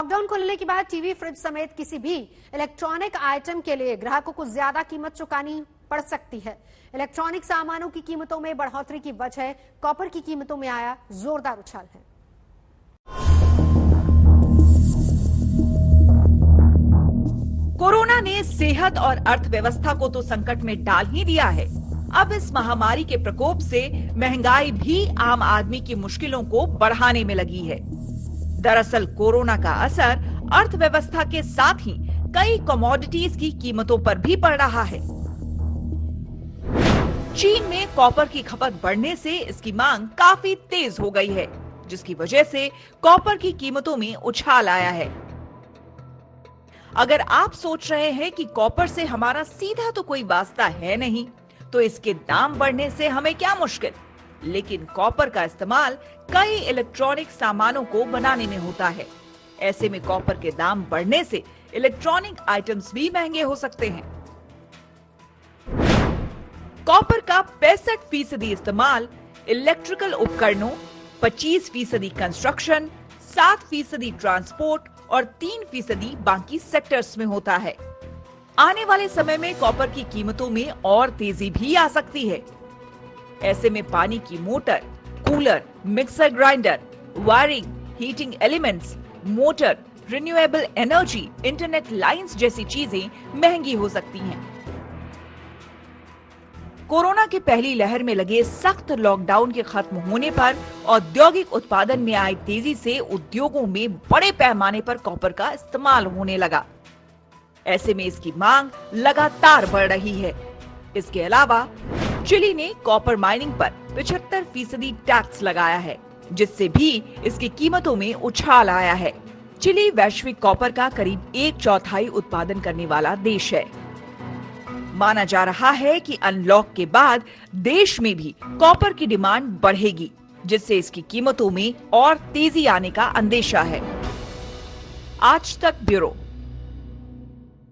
Lockdown खुलने के बाद टीवी, फ्रिज समेत किसी भी इलेक्ट्रॉनिक आइटम के लिए ग्राहकों को ज्यादा कीमत चुकानी पड़ सकती है। इलेक्ट्रॉनिक सामानों की कीमतों में बढ़ोतरी की वजह कॉपर की कीमतों में आया जोरदार उछाल है। कोरोना ने सेहत और अर्थव्यवस्था को तो संकट में डाल ही दिया है। अब इस महामारी के प्रकोप से महंगाई भी आम आदमी की मुश्किलों को बढ़ाने में लगी है। दरअसल कोरोना का असर अर्थव्यवस्था के साथ ही कई कमोडिटीज की कीमतों पर भी पड़ रहा है। चीन में कॉपर की खपत बढ़ने से इसकी मांग काफी तेज हो गई है, जिसकी वजह से कॉपर की कीमतों में उछाल आया है। अगर आप सोच रहे हैं कि कॉपर से हमारा सीधा तो कोई वास्ता है नहीं, तो इसके दाम बढ़ने से हमें क्या मुश्किल। लेकिन कॉपर का इस्तेमाल कई इलेक्ट्रॉनिक सामानों को बनाने में होता है। ऐसे में कॉपर के दाम बढ़ने से इलेक्ट्रॉनिक आइटम्स भी महंगे हो सकते हैं। कॉपर का 65% इस्तेमाल इलेक्ट्रिकल उपकरणों, 25% कंस्ट्रक्शन, 7% ट्रांसपोर्ट और 3% बाकी सेक्टर्स में होता है। आने वाले समय में कॉपर की कीमतों में और तेजी भी आ सकती है। ऐसे में पानी की motor, cooler, mixer grinder, wiring, heating elements, motor, renewable energy, internet lines जैसी चीजें महंगी हो सकती हैं। कोरोना की पहली लहर में लगे सख्त लॉकडाउन के खत्म होने पर औद्योगिक उत्पादन में आई तेजी से उद्योगों में बड़े पैमाने पर कॉपर का इस्तेमाल होने लगा। ऐसे में इसकी मांग लगातार बढ़ रही है। इसके अलावा चिली ने कॉपर माइनिंग पर 75% टैक्स लगाया है, जिससे भी इसकी कीमतों में उछाल आया है। चिली वैश्विक कॉपर का करीब 1/4 उत्पादन करने वाला देश है। माना जा रहा है कि अनलॉक के बाद देश में भी कॉपर की डिमांड बढ़ेगी, जिससे इसकी कीमतों में और तेजी आने का अंदेशा है। आज तक ब्यूरो।